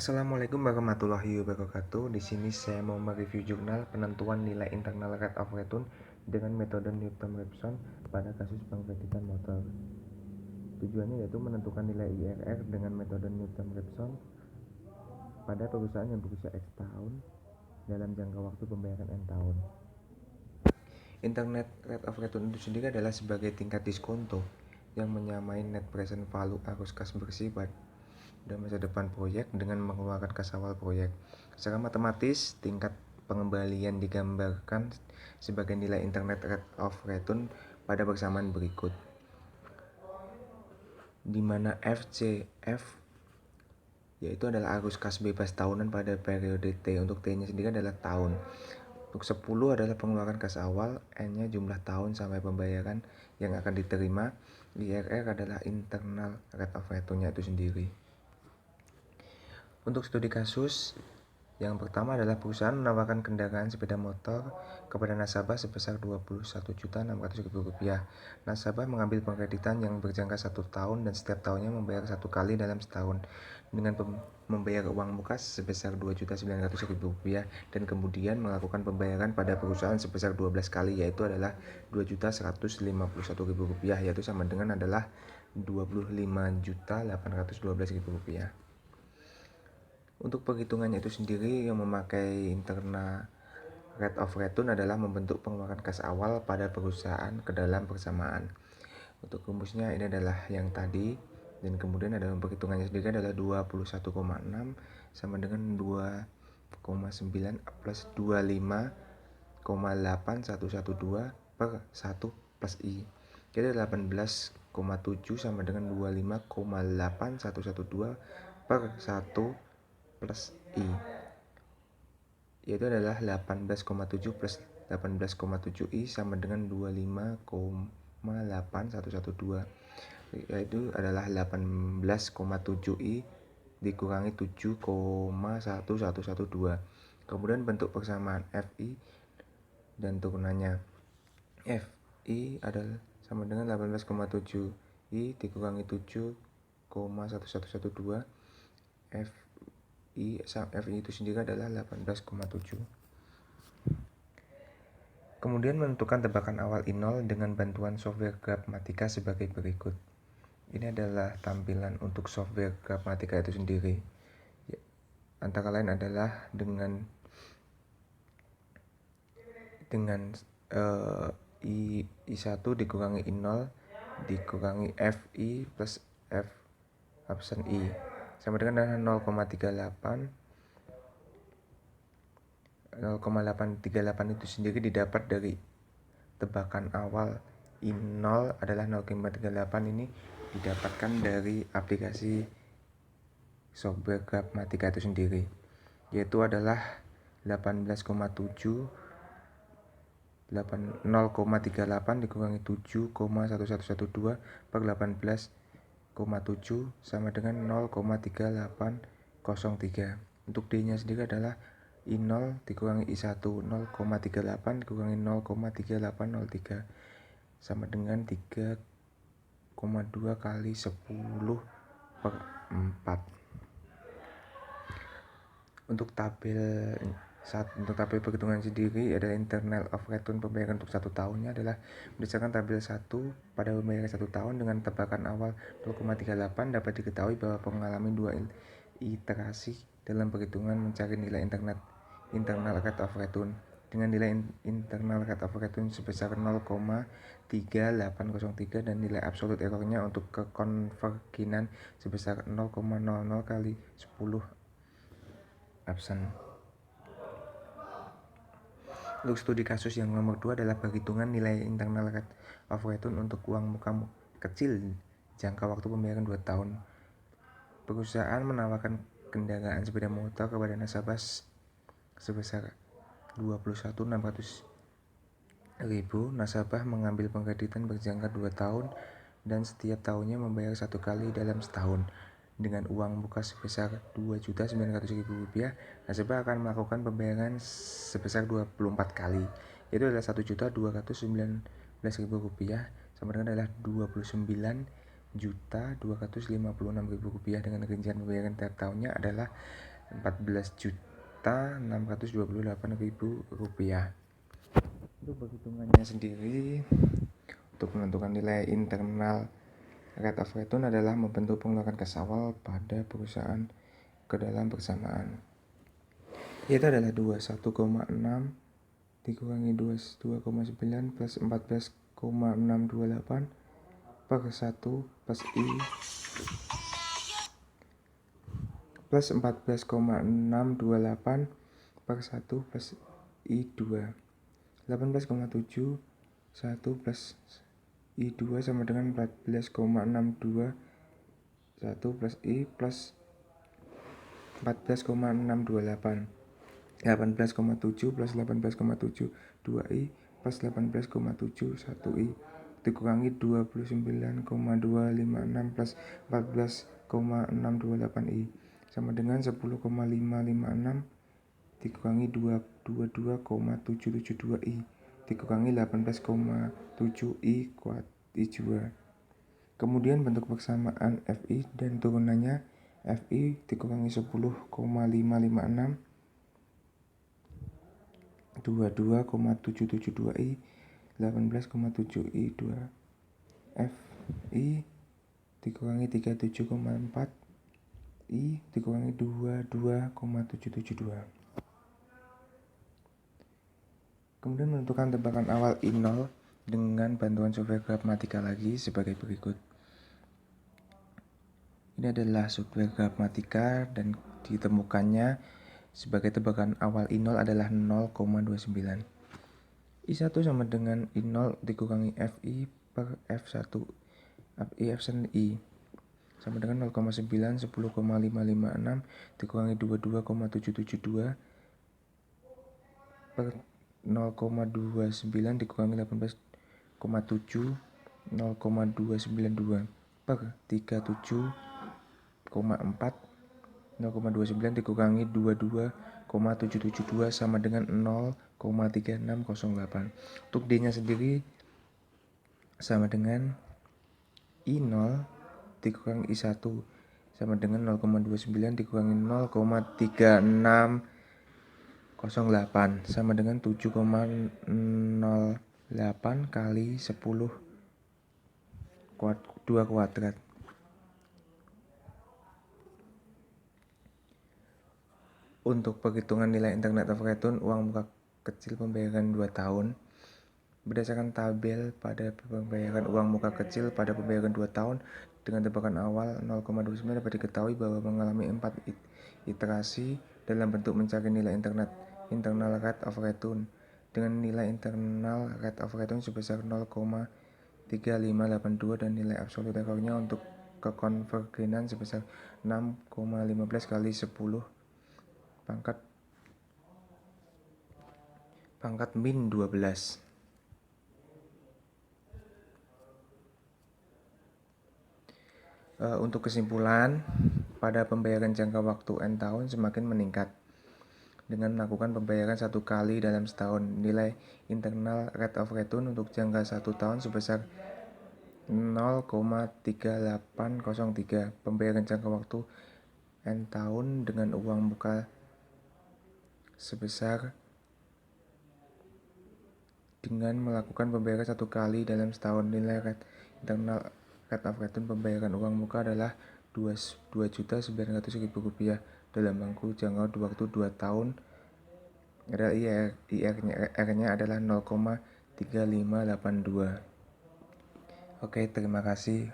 Assalamualaikum warahmatullahi wabarakatuh. Di sini saya mau mereview jurnal penentuan nilai internal rate of return dengan metode Newton-Raphson pada kasus pengkreditan motor. Tujuannya yaitu menentukan nilai IRR dengan metode Newton-Raphson pada perusahaan yang berusia X tahun dalam jangka waktu pembayaran N tahun. Internal rate of return itu sendiri adalah sebagai tingkat diskonto yang menyamai net present value arus kas bersih dan masa depan proyek dengan mengeluarkan kas awal proyek. Secara matematis, tingkat pengembalian digambarkan sebagai nilai internal rate of return pada persamaan berikut, di mana FCF yaitu adalah arus kas bebas tahunan pada periode T. Untuk T-nya sendiri adalah tahun. Untuk 10 adalah pengeluaran kas awal, N-nya jumlah tahun sampai pembayaran yang akan diterima. IRR adalah internal rate of return-nya itu sendiri. Untuk studi kasus, yang pertama adalah perusahaan menawarkan kendaraan sepeda motor kepada nasabah sebesar Rp21.600.000. Nasabah mengambil pengkreditan yang berjangka 1 tahun dan setiap tahunnya membayar 1 kali dalam setahun dengan membayar uang muka sebesar Rp2.900.000 dan kemudian melakukan pembayaran pada perusahaan sebesar 12 kali, yaitu adalah Rp2.151.000, yaitu sama dengan adalah Rp25.812.000. Untuk perhitungannya itu sendiri yang memakai internal rate of return adalah membentuk pengeluaran kas awal pada perusahaan ke dalam persamaan. Untuk rumusnya ini adalah yang tadi, dan kemudian ada perhitungannya sendiri adalah 21,6 sama dengan 2,9 plus 25,8112 per 1 plus I. Jadi 18,7 sama dengan 25,8112 per 1 plus I, yaitu adalah 18,7 plus 18,7 I sama dengan 25,8112, yaitu adalah 18,7 I dikurangi 7,1112. Kemudian bentuk persamaan FI dan turunannya. FI adalah sama dengan 18,7 I dikurangi 7,1112. FI itu sendiri adalah 18,7. Kemudian menentukan tebakan awal I0 dengan bantuan software Grafmatica sebagai berikut. Ini adalah tampilan untuk software Grafmatica itu sendiri. Antara lain adalah dengan I1 dikurangi I0 dikurangi FI plus F absen I sama dengan 0,838 itu sendiri didapat dari tebakan awal I0 adalah 0,38. Ini didapatkan dari aplikasi software Grafmatica itu sendiri, yaitu adalah 0,38 dikurangi 7,1112 per 18,7 sama dengan 0,3803. Untuk D-nya sendiri adalah I0 dikurangi I1, 0,38 dikurangi 0,3803 sama dengan 3,2 kali 10 per 4. Untuk tabel perhitungan sendiri adalah internal of return pembayaran untuk 1 tahunnya adalah berdasarkan tabel 1 pada pembayaran 1 tahun dengan tebakan awal 0,38 dapat diketahui bahwa mengalami 2 iterasi dalam perhitungan mencari nilai internal rate of return dengan nilai internal rate of return sebesar 0,3803 dan nilai absolute errornya untuk kekonverginan sebesar 0,00 kali 10 absen. Untuk studi kasus yang nomor 2 adalah perhitungan nilai internal rate of return untuk uang muka kecil jangka waktu pembayaran 2 tahun. Perusahaan menawarkan kendaraan sepeda motor kepada nasabah sebesar Rp21.600.000. Nasabah mengambil pengkreditan berjangka 2 tahun dan setiap tahunnya membayar 1 kali dalam setahun. Dengan uang muka sebesar Rp2.900.000, nasabah akan melakukan pembayaran sebesar 24 kali, yaitu adalah Rp1.219.000 sama dengan adalah Rp29.256.000 dengan rincian pembayaran tiap tahunnya adalah Rp14.628.000. Untuk perhitungannya sendiri, untuk menentukan nilai internal rate of return adalah membentuk pengeluaran kas awal pada perusahaan ke dalam bersamaan. Itu adalah 21,6 dikurangi 22,9 plus 14,628 per 1 plus I plus 14,628 per 1 plus I2. 18,7 1 plus I2 sama dengan 14,621 plus I plus 14,628. 18,7 plus 18,7 2I plus 18,71 I dikurangi 29,256 plus 14,628 I sama dengan 10,556 dikurangi 22,772 I dikurangi 18,7 I kuat I2. Kemudian bentuk persamaan FI dan turunannya. FI dikurangi 10,556 22,772 I 18,7 I2. FI dikurangi 37,4 I dikurangi 22,772. Kemudian menentukan tebakan awal I0 dengan bantuan software Grafmatika lagi sebagai berikut. Ini adalah software Grafmatika dan ditemukannya sebagai tebakan awal I0 adalah 0,29. I1 sama dengan I0 dikurangi FI per F1 I sama dengan 0,9 10,556 dikurangi 22,772 per 0,29 dikurangi 18,7 0,292 per 37,4 0,29 dikurangi 22,772 sama dengan 0,3608. Untuk D nya sendiri sama dengan I0 dikurangi I1 sama dengan 0,29 dikurangi 0,3608 sama dengan 7,08 kali 10 2 kuadrat. Untuk perhitungan nilai internal rate of return uang muka kecil pembayaran 2 tahun berdasarkan tabel pada pembayaran uang muka kecil pada pembayaran 2 tahun dengan tebakan awal 0,29 dapat diketahui bahwa mengalami 4 iterasi dalam bentuk mencari nilai internal rate of return dengan nilai internal rate of return sebesar 0,3582 dan nilai absolut errornya untuk kekonvergenan sebesar 6,15 kali 10 pangkat min 12. Untuk kesimpulan, pada pembayaran jangka waktu N tahun semakin meningkat. Dengan melakukan pembayaran 1 kali dalam setahun, nilai internal rate of return untuk jangka 1 tahun sebesar 0,3803. Pembayaran jangka waktu N tahun dengan uang muka sebesar dengan melakukan pembayaran 1 kali dalam setahun, nilai internal rate of return pembayaran uang muka adalah Rp2.900.000 dalam jangka waktu 2 tahun. IR-nya adalah 0,3582. Oke, terima kasih.